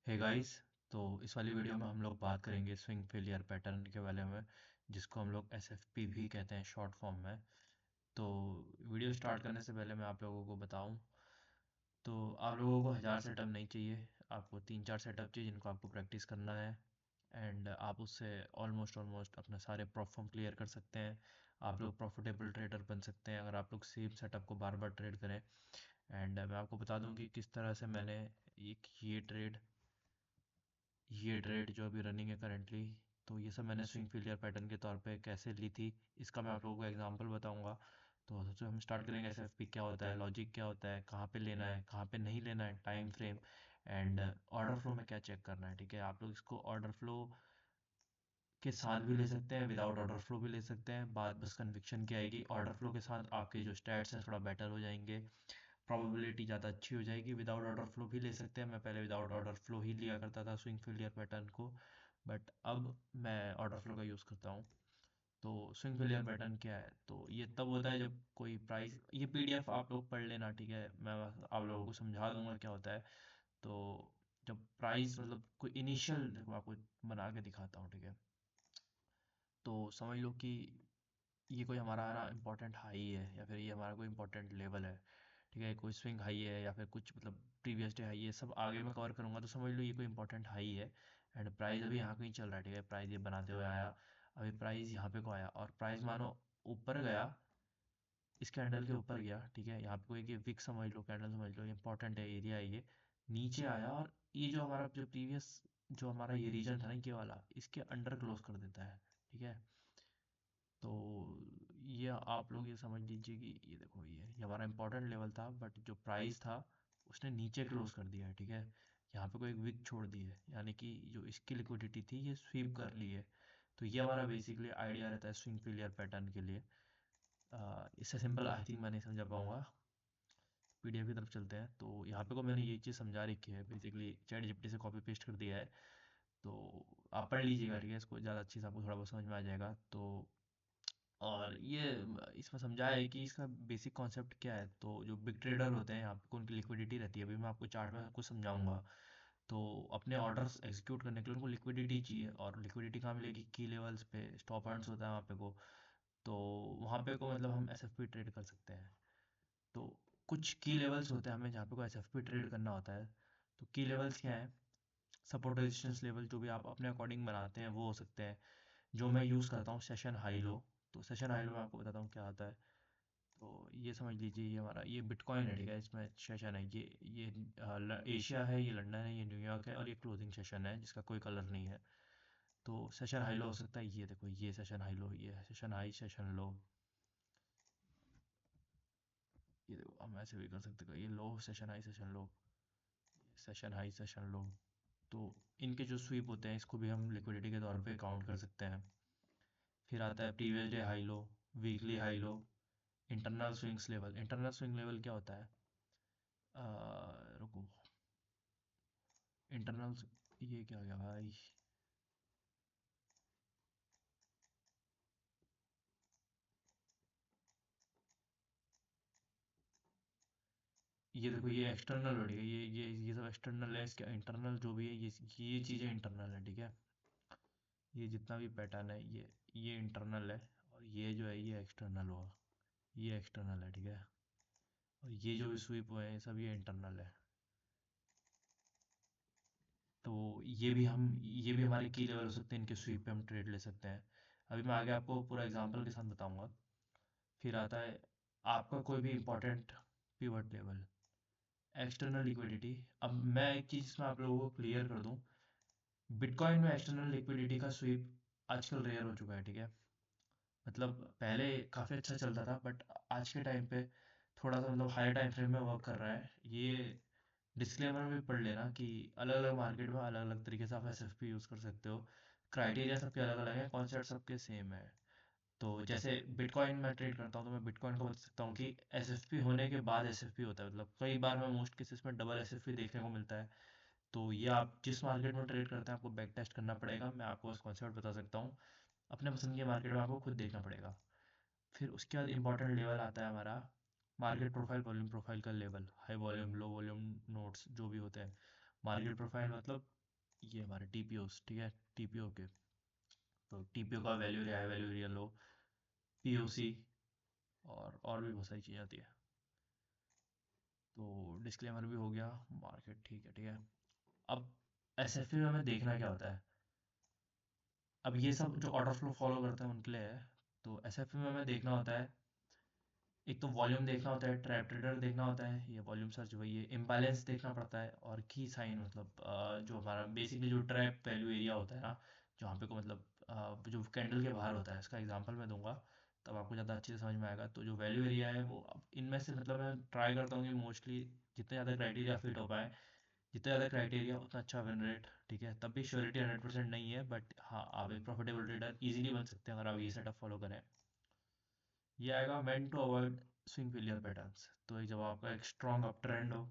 Hey guys. तो इस वाली वीडियो में हम लोग बात करेंगे स्विंग फेलियर पैटर्न के बारे में, जिसको हम लोग एसएफपी भी कहते हैं शॉर्ट फॉर्म में। तो वीडियो स्टार्ट करने से पहले मैं आप लोगों को बताऊं, तो आप लोगों को 1000 सेटअप नहीं चाहिए। आपको 3-4 सेटअप चाहिए जिनको आपको प्रैक्टिस करना है। एंड आप उससे ऑलमोस्ट ऑलमोस्ट अपने सारे प्रॉब्लम क्लियर कर सकते हैं। आप लोग प्रॉफिटेबल ट्रेडर बन सकते हैं अगर आप लोग सेम सेटअप को बार बार ट्रेड करें। एंड मैं आपको बता दूं कि किस तरह से मैंने एक ये ट्रेड जो अभी रनिंग है करेंटली, तो ये सब मैंने स्विंग फेलियर पैटर्न के तौर पे कैसे ली थी, इसका मैं आप लोगों को एग्जांपल बताऊंगा। तो सबसे हम स्टार्ट करेंगे एसएफपी क्या होता है, लॉजिक क्या होता है, कहाँ पे लेना है कहाँ पे नहीं लेना है, time frame and order flow में क्या चेक करना है। ठीक है, आप लोग इसको ऑर्डर फ्लो के साथ भी ले सकते हैं, विदाउट ऑर्डर फ्लो भी ले सकते हैं। बात बस कन्विक्शन की आएगी, ऑर्डर फ्लो के साथ आपके जो स्टैट्स हैं थोड़ा बेटर हो जाएंगे, प्रोबेबिलिटी ज़्यादा अच्छी हो जाएगी। विदाउट ऑर्डर फ्लो भी ले सकते हैं, मैं पहले विदाउट ऑर्डर फ्लो ही लिया करता था स्विंग फेलियर पैटर्न को, बट अब मैं ऑर्डर फ्लो का यूज़ करता हूँ। तो स्विंग फेलियर पैटर्न क्या है, तो ये तब होता है जब कोई प्राइस, ये पीडीएफ आप लोग पढ़ लेना, ठीक है, मैं बस आप लोगों को समझा दूंगा क्या होता है। तो जब प्राइस मतलब कोई इनिशियल आपको बना के दिखाता हूँ, ठीक है। तो समझ लो कि ये कोई हमारा ना इम्पोर्टेंट हाई है, या फिर ये हमारा कोई इम्पोर्टेंट लेवल है, ठीक है, कोई स्विंग हाई है या फिर कुछ मतलब प्रीवियस डे हाई है, सब आगे मैं कवर करूंगा। तो समझ लो ये कोई इंपॉर्टेंट हाई है एंड प्राइस अभी यहाँ कहीं चल रहा है, ठीक है, प्राइस ये बनाते हुए आया, अभी प्राइस यहाँ पे को आया और प्राइस मानो ऊपर गया, इस कैंडल के ऊपर गया, ठीक है, यहाँ पे कोई कि विक समझ लो, कैंडल समझ लो, इंपॉर्टेंट है एरिया है ये, नीचे आया और ये जो हमारा जो प्रीवियस जो हमारा ये रीजन था ना ये वाला, इसके अंडर क्लोज कर देता है, ठीक है। तो ये आप लोग ये समझ लीजिए कि ये देखो, ये हमारा इंपॉर्टेंट लेवल था, बट जो प्राइस था उसने नीचे क्लोज कर दिया है, ठीक है। यहाँ पे कोई एक विक छोड़ दी है, यानी कि जो इसकी लिक्विडिटी थी ये स्वीप कर ली है। तो ये हमारा बेसिकली आइडिया रहता है स्विंग फेलियर पैटर्न के लिए। इससे सिंपल आई थिंक मैं नहीं समझा पाऊंगा। पीडीएफ की तरफ चलते हैं, तो यहाँ पे को मैंने ये चीज़ समझा रखी है, बेसिकली चैट जीपीटी से कॉपी पेस्ट कर दिया है। तो आप पढ़ लीजिएगा, ठीक है, इसको ज़्यादा अच्छे से आपको थोड़ा बहुत समझ में आ जाएगा। तो और ये इसमें समझा है कि इसका बेसिक कॉन्सेप्ट क्या है। तो जो बिग ट्रेडर होते हैं यहाँ पे उनकी लिक्विडिटी रहती है, अभी मैं आपको चार्ट में कुछ समझाऊंगा। तो अपने ऑर्डर्स एग्जीक्यूट करने के लिए उनको लिक्विडिटी चाहिए, और लिक्विडिटी कहाँ मिलेगी, की लेवल्स पे स्टॉप अर्न्स होता है वहाँ पे को। तो वहाँ पे को मतलब हम एसएफपी ट्रेड कर सकते हैं। तो कुछ की लेवल्स होते हैं हमें जहाँ पे को एसएफपी ट्रेड करना होता है। तो की लेवल्स क्या है, सपोर्ट रेजिस्टेंस लेवल जो भी आप अपने अकॉर्डिंग बनाते हैं वो हो सकते हैं। जो मैं यूज़ करता हूँ सेशन हाई लो। तो सेशन हाई लो मैं आपको बताता हूँ क्या आता है। तो ये समझ लीजिए ये हमारा ये बिटकॉइन है, ठीक है, इसमें सेशन है, ये एशिया है, ये लंदन है, ये न्यूयॉर्क है, और ये क्लोजिंग सेशन है जिसका कोई कलर नहीं है। तो सेशन हाई लो हो सकता है, ये देखो ये सेशन हाई लो, ये सेशन हाई सेशन लो, ये देखो हम ऐसे भी कर सकते हैं, ये लो सेशन हाई सेशन लो, सेशन हाई सेशन लो। तो इनके जो स्वीप होते हैं इसको भी हम लिक्विडिटी के तौर पे काउंट कर सकते हैं। फिर आता है previous day high low, weekly high low, internal swings level. Internal swing level क्या होता है, रुको, इंटरनल, ये क्या गया भाई, ये देखो ये एक्सटर्नल है, ठीक है, ये सब एक्सटर्नल है, इसके इंटरनल जो भी है ये चीज़ें इंटरनल है, ठीक है। ये जितना भी पैटर्न है ये इंटरनल है, और ये जो है ये एक्सटर्नल हुआ, ये एक्सटर्नल है, ठीक है। और ये जो भी स्वीप हुए हैं सब ये इंटरनल है। तो ये भी हमारे की लेवल हो सकते हैं, इनके स्वीप पे हम ट्रेड ले सकते हैं। अभी मैं आगे आपको पूरा एग्जांपल के साथ बताऊंगा। फिर आता है आपका कोई भी important pivot level, external liquidity. अब मैं एक चीज़ इसमें आप लोगों को क्लियर कर दूं, बिटकॉइन में एक्सटर्नल लिक्विडिटी का स्वीप आजकल रेयर हो चुका है, ठीक है। मतलब पहले काफ़ी अच्छा चलता था, बट आज के टाइम पे थोड़ा सा मतलब हाई टाइम फ्रेम में वर्क कर रहा है। ये डिस्क्लेमर में पढ़ लेना कि अलग अलग मार्केट में अलग अलग तरीके से आप एसएफपी यूज़ कर सकते हो, क्राइटेरिया सबके अलग अलग है, कॉन्सेप्ट सबके सेम है। तो जैसे बिटकॉइन में ट्रेड करता हूँ तो मैं बिटकॉइन को बता सकता हूँ कि एसएफपी होने के बाद एसएफपी होता है, मतलब कई बार में मोस्ट केसेस में डबल एसएफपी देखने को मिलता है। तो ये आप जिस मार्केट में ट्रेड करते हैं आपको बैक टेस्ट करना पड़ेगा, मैं आपको उस कॉन्सेप्ट बता सकता हूँ। अपने पसंद के मार्केट में आपको खुद देखना पड़ेगा। फिर उसके बाद इंपॉर्टेंट लेवल आता है हमारा मार्केट प्रोफाइल, वॉल्यूम प्रोफाइल का level, high volume low volume notes जो भी होते हैं मार्केट प्रोफाइल मतलब ये हमारे टीपीओस, ठीक है, टीपीओ के। तो टीपीओ का value area, high value area low, POC, और भी बहुत सारी चीज़ें आती है। तो डिस्क्लेमर भी हो गया, मार्केट ठीक है, ठीक है। अब एसएफपी में हमें देखना क्या होता है, अब ये सब जो ऑर्डर फ्लो फॉलो करते हैं उनके लिए है। तो एसएफपी में हमें देखना होता है, एक तो वॉल्यूम देखना होता है, ट्रैप ट्रेडर देखना होता है, ये वॉल्यूम सर्च वही है, इम्बैलेंस देखना पड़ता है, और की साइन मतलब जो हमारा बेसिकली जो ट्रैप वैल्यू एरिया होता है ना, जहाँ पे को मतलब जो कैंडल के बाहर होता है, इसका एग्जांपल मैं दूंगा तब आपको ज़्यादा अच्छे से समझ में आएगा। तो जो वैल्यू एरिया है वो अब इनमें से मतलब मैं ट्राई करता हूँ कि मोस्टली जितने ज़्यादा क्राइटेरिया फिट हो पाए, जितना ज़्यादा क्राइटेरिया उतना अच्छा विन रेट, ठीक है। तब भी श्योरिटी 100% नहीं है, बट हाँ आप एक प्रॉफिटेबल ट्रेडर इजीली बन सकते हैं अगर आप ये सेटअप फॉलो करें। ये आएगा when to avoid swing failure patterns. तो एक जब आपका एक स्ट्रॉन्ग अप ट्रेंड हो,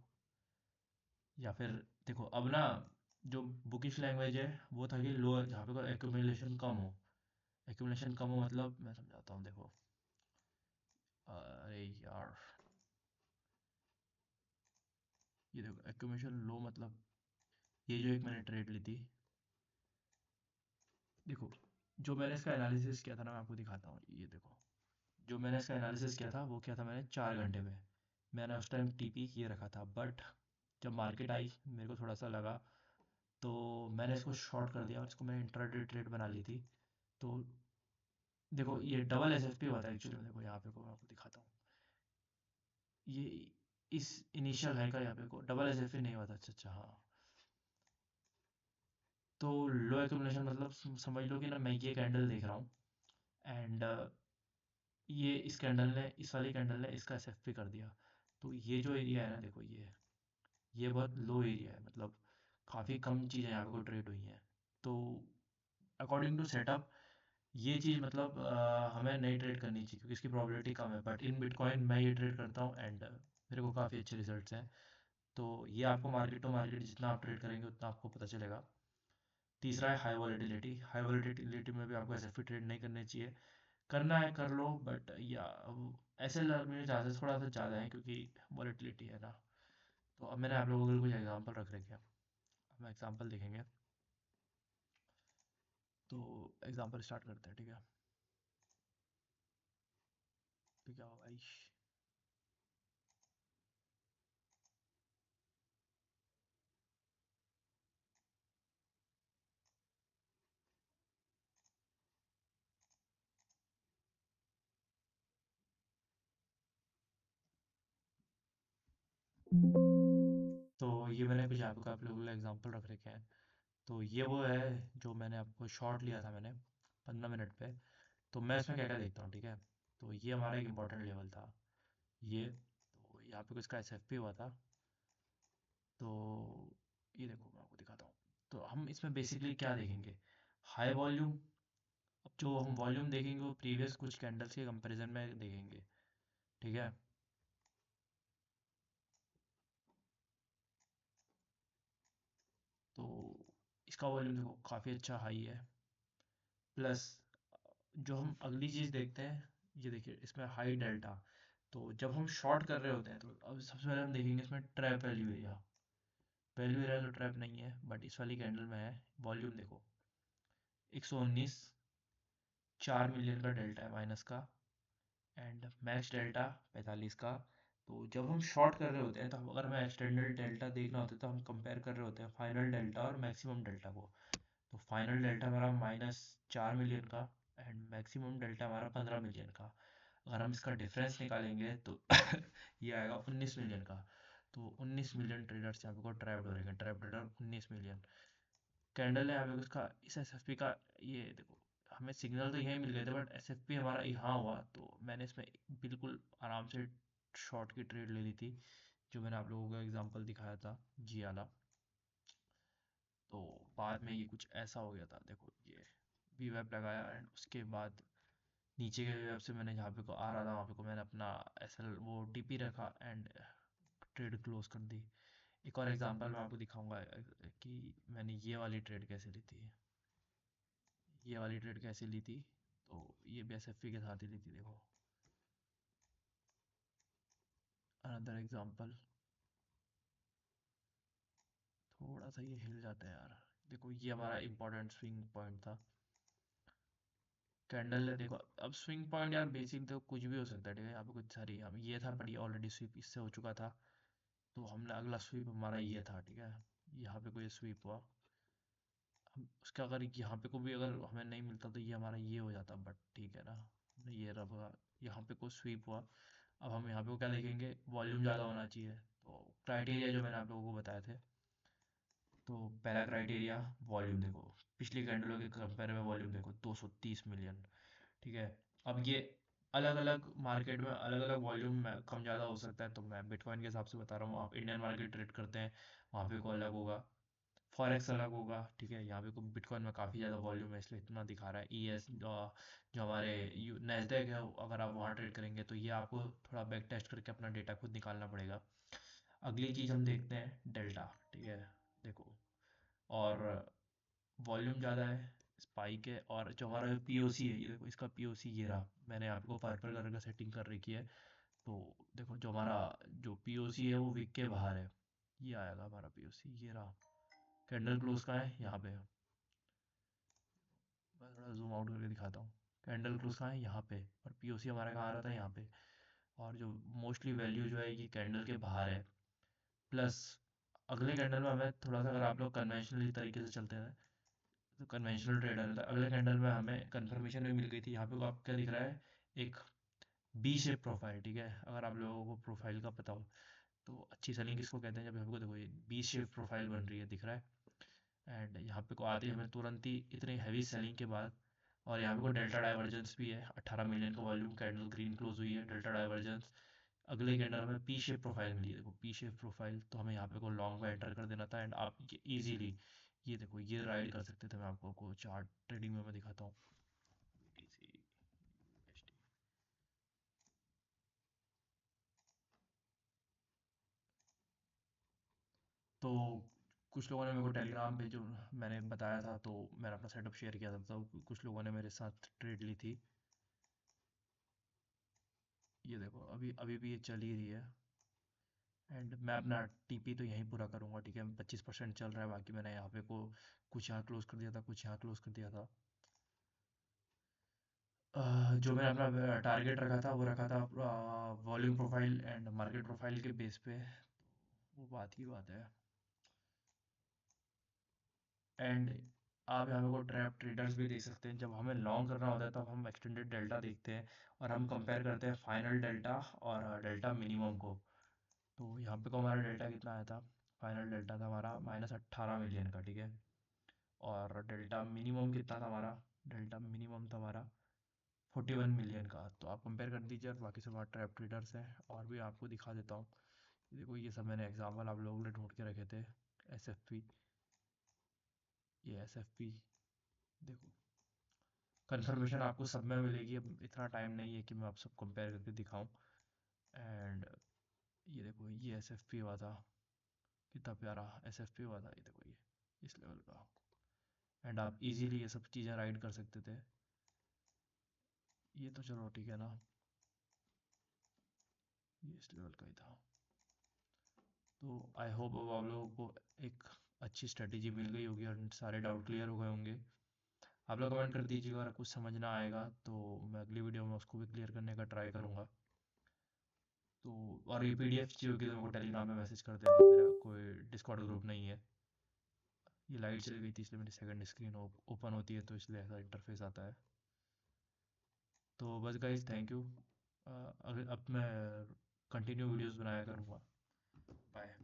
या फिर देखो अब ना, जो बुकिश लैंग्वेज है वो था कि लो, जहाँ पे एक्यूमुलेशन कम हो, एक्यूमुलेशन कम हो मतलब मैं समझाता हूँ, देखो अरे यार, ये देखो एक्यूमुलेशन लो मतलब ये जो एक मैंने ट्रेड ली थी, देखो जो मैंने इसका एनालिसिस किया था ना, मैं आपको दिखाता हूँ, ये देखो जो मैंने इसका एनालिसिस किया था वो किया था मैंने 4 घंटे में। मैंने उस टाइम टीपी ये रखा था, बट जब मार्केट आई मेरे को थोड़ा सा लगा, तो मैंने इसको शॉर्ट कर दिया और इसको मैंने इंट्राडे ट्रेड बना ली थी। तो देखो ये डबल एसएफपी हुआ था एक्चुअली में, देखो यहाँ पे को मैं आपको दिखाता हूँ, ये इस इनिशियल हाई का यहाँ पे को डबल एसएफपी नहीं हुआ था, अच्छा अच्छा हाँ। तो लो एक्यूमुलेशन मतलब समझ लो कि ना, मैं ये कैंडल देख रहा हूँ, एंड ये इस कैंडल ने, इस वाली कैंडल ने इसका एसएफपी कर दिया। तो ये जो एरिया है ना, देखो ये बहुत लो एरिया है, मतलब काफ़ी कम चीज़ें यहाँ पे को ट्रेड हुई हैं। तो अकॉर्डिंग टू सेटअप ये चीज़ मतलब हमें नहीं ट्रेड करनी चाहिए क्योंकि इसकी प्रोबेबिलिटी कम है, बट इन बिटकॉइन मैं ये ट्रेड करता हूँ एंड मेरे को काफ़ी अच्छे रिजल्ट्स हैं। तो ये आपको मार्केट टू मार्केट जितना आप ट्रेड करेंगे उतना आपको पता चलेगा। तीसरा है हाई वॉलेटिलिटी, हाई वॉलेटिलिटी में भी आपको एसएफपी ट्रेड नहीं करनी चाहिए, करना है कर लो, बट या ऐसे लगने चांसेस थोड़ा सा ज़्यादा है क्योंकि वॉलेटिलिटी है ना। तो अब मैंने आप लोगों के लिए कुछ एग्जांपल रख रखे हैं, हम एग्जांपल देखेंगे। तो एग्जांपल स्टार्ट करते हैं, ठीक है, तो क्या होगा भाई। तो ये मैंने कुछ आपको आप लोगों के लिए एग्जांपल रख रखे हैं। तो ये वो है जो मैंने आपको शॉर्ट लिया था मैंने 15 मिनट पे। तो मैं इसमें क्या क्या देखता हूँ, ठीक है। तो ये हमारा एक इम्पोर्टेंट लेवल था, ये तो यहाँ पे इसका एसएफपी हुआ था। तो ये देखो मैं आपको दिखाता हूँ। तो हम इसमें बेसिकली क्या देखेंगे, हाई वॉल्यूम। अब जो हम वॉल्यूम देखेंगे वो प्रीवियस कुछ कैंडल्स के कंपैरिजन में देखेंगे, ठीक है। तो इसका वॉल्यूम देखो काफ़ी अच्छा हाई है, प्लस जो हम अगली चीज़ देखते हैं, ये देखिए इसमें हाई डेल्टा। तो जब हम शॉर्ट कर रहे होते हैं तो अब सबसे पहले हम देखेंगे इसमें trap value area, value area तो ट्रैप नहीं है बट इस वाली कैंडल में है। वॉल्यूम देखो 119, 4 मिलियन का डेल्टा है माइनस का, एंड मैक्स डेल्टा 45 का। तो जब हम शॉर्ट कर रहे होते हैं तो अगर हमें एक्सटेंडेड डेल्टा देखना होता है तो हम कंपेयर कर रहे होते हैं फाइनल डेल्टा और मैक्सिमम डेल्टा को। तो फाइनल डेल्टा हमारा -4 मिलियन का, एंड मैक्सिमम डेल्टा हमारा 15 मिलियन का। अगर हम इसका डिफरेंस निकालेंगे तो ये आएगा 19 मिलियन का। तो 19 मिलियन ट्रेडर्स यहाँ पे को ट्रैप्ड हो रहे हैं, ट्रैप ट्रेडर 19 मिलियन। कैंडल है यहाँ पे उसका, इस एसएफपी का, ये देखो हमें सिग्नल तो यहीं मिल गए थे बट एसएफपी हमारा यहाँ हुआ। तो मैंने इसमें बिल्कुल आराम से शॉर्ट की ट्रेड ले ली थी, जो मैंने आप लोगों को एग्जांपल दिखाया था जी वाला। तो बाद में ये कुछ ऐसा हो गया था, देखो ये वी वेब लगाया एंड उसके बाद नीचे के वेब से मैंने जहाँ पे को आ रहा था वहाँ पे को मैंने अपना एसएल वो टीपी रखा एंड ट्रेड क्लोज कर दी। एक और एग्जांपल मैं आपको दिखाऊंगा कि मैंने ये वाली ट्रेड कैसे ली थी, ये वाली ट्रेड कैसे ली थी। तो ये भी एसएफपी के साथ ही ली थी, देखो अनदर एग्जांपल, थोड़ा सा ये हिल जाता है यार। देखो ये हमारा इंपॉर्टेंट स्विंग पॉइंट था। कैंडल ने देखो, अब स्विंग पॉइंट यार बेसिक तो कुछ भी हो सकता है, ठीक है। यहाँ पे कुछ सारी हम ये था, बट ये ऑलरेडी स्वीप इससे हो चुका था, तो हमने अगला स्वीप हमारा ये था, ठीक है। यहाँ पे कोई स्वीप हुआ, हम उसका अगर यहाँ पे को भी अगर हमें नहीं मिलता तो ये हमारा ये हो जाता, बट ठीक है ना, हमने ये रहा। यहाँ पे कोई स्वीप हुआ, अब हम यहाँ पे को क्या देखेंगे, वॉल्यूम ज़्यादा होना चाहिए। तो क्राइटेरिया जो मैंने आप लोगों को बताए थे, तो पहला क्राइटेरिया वॉल्यूम देखो, पिछली कैंडलों के कंपेयर में वॉल्यूम देखो 230 मिलियन, ठीक है। अब ये अलग अलग मार्केट में अलग अलग वॉल्यूम में कम ज़्यादा हो सकता है, तो मैं बिटकॉइन के हिसाब से बता रहा हूँ। आप इंडियन मार्केट ट्रेड करते हैं, वहाँ पे को अलग होगा, फॉरेक्स अलग होगा, ठीक है। यहाँ पे को बिटकॉइन में काफ़ी ज़्यादा वॉल्यूम है, इसलिए इतना दिखा रहा है। जो हमारे नैस्डैक है, अगर आप वहाँ ट्रेड करेंगे तो ये आपको थोड़ा बैक टेस्ट करके अपना डेटा खुद निकालना पड़ेगा। अगली चीज़ हम देखते हैं डेल्टा, ठीक है। देखो, और वॉल्यूम ज़्यादा है, स्पाइक है, और जो हमारा पीओसी है, ये देखो इसका पीओसी ये रहा, मैंने आपको पर्पल कलर का सेटिंग कर रखी है। तो देखो जो हमारा जो पीओसी है वो विक के बाहर है, ये आएगा हमारा पीओसी, ये रहा। कैंडल क्लोज कहाँ है, यहाँ पे है। मैं थोड़ा जूम आउट करके दिखाता हूँ। कैंडल क्लोज कहाँ है, यहाँ पे, और पीओसी हमारा कहाँ आ रहा था, यहाँ पे। और जो मोस्टली वैल्यू जो है ये कैंडल के बाहर है। प्लस अगले कैंडल में हमें थोड़ा सा, अगर आप लोग कन्वेंशनली तरीके से चलते हैं तो कन्वेंशनल ट्रेडर है, तो अगले कैंडल में हमें कंफर्मेशन भी मिल गई थी। यहाँ पे आप क्या दिख रहा है, एक बी शेप प्रोफाइल, ठीक है। अगर आप लोगों को प्रोफाइल का पता हो तो अच्छी सेलिंग किसको कहते हैं, जब हमको देखो ये बी शेप प्रोफाइल बन रही है, दिख रहा है। एंड यहाँ पे को आते ही हमें तुरंत ही इतनी हैवी सेलिंग के बाद, और यहाँ पे को डेल्टा डाइवर्जेंस भी है, 18 मिलियन का वॉल्यूम, कैंडल ग्रीन क्लोज हुई है, डेल्टा डाइवर्जेंस। अगले कैंडल में पी शेप प्रोफाइल मिली है, देखो पी शेप प्रोफाइल, तो हमें यहाँ पे को लॉन्ग में एंटर कर देना था। एंड आप ये इजीली, ये देखो ये राइड कर सकते थे। मैं आपको को चार्ट ट्रेडिंग में मैं दिखाता हूँ। तो कुछ लोगों ने मेरे को टेलीग्राम पे जो मैंने बताया था, तो मैंने अपना सेटअप शेयर किया था, तो कुछ लोगों ने मेरे साथ ट्रेड ली थी। ये देखो अभी अभी भी ये चल ही रही है। एंड मैं अपना टीपी तो यहीं पूरा करूँगा, ठीक है। 25% चल रहा है, बाकी मैंने यहाँ पे को कुछ यहाँ क्लोज कर दिया था, कुछ यहाँ क्लोज कर दिया था। जो मैंने अपना टारगेट रखा था वो रखा था volume profile and market profile के बेस पे, वो बात की बात है। एंड आप यहाँ पे को ट्रैप ट्रेडर्स भी देख सकते हैं, जब हमें लॉन्ग करना होता है तब हम एक्सटेंडेड डेल्टा देखते हैं, और हम कंपेयर करते हैं फाइनल डेल्टा और डेल्टा मिनिमम को। तो यहाँ पे को हमारा डेल्टा कितना आया था, फाइनल डेल्टा था हमारा -18 मिलियन का, ठीक है। और डेल्टा मिनिमम कितना था हमारा, डेल्टा मिनिमम था हमारा 41 मिलियन का। तो आप कंपेयर कर दीजिए, और बाकी सब ट्रैप ट्रेडर्स हैं। और भी आपको दिखा देता हूँ, देखो ये सब मैंने एग्जाम्पल आप लोगों ने ढूंढ के रखे थे। एस एफ पी, ये एस एफ पी देखो, कंफर्मेशन आपको सब में मिलेगी। अब इतना टाइम नहीं है कि मैं आप सब कंपेयर करके दिखाऊं। एंड ये देखो ये एस एफ पी हुआ था, कितना प्यारा एस एफ पी हुआ था, ये देखो ये इस लेवल का। एंड आप इजीली ये सब चीज़ें राइड कर सकते थे। ये तो चलो ठीक है ना, ये इस लेवल का ही था। तो आई होप अब आप लोगों को एक अच्छी स्ट्रेटेजी मिल गई होगी और सारे डाउट क्लियर हो गए होंगे। आप लोग कमेंट कर दीजिएगा, अगर कुछ समझ ना आएगा तो मैं अगली वीडियो में उसको भी क्लियर करने का ट्राई करूँगा। तो और ये पीडीएफ चाहिए होगी तो मेरे को टेलीग्राम में मैसेज कर देना, मेरा कोई डिस्कॉर्ड ग्रुप नहीं है। ये लाइट चली गई थी इसलिए मेरी सेकंड स्क्रीन ओपन होती है, तो इसलिए ऐसा इंटरफेस आता है। तो बस गाइस, थैंक यू। अगर अब मैं कंटिन्यू वीडियोस बनाया करूँगा। बाय।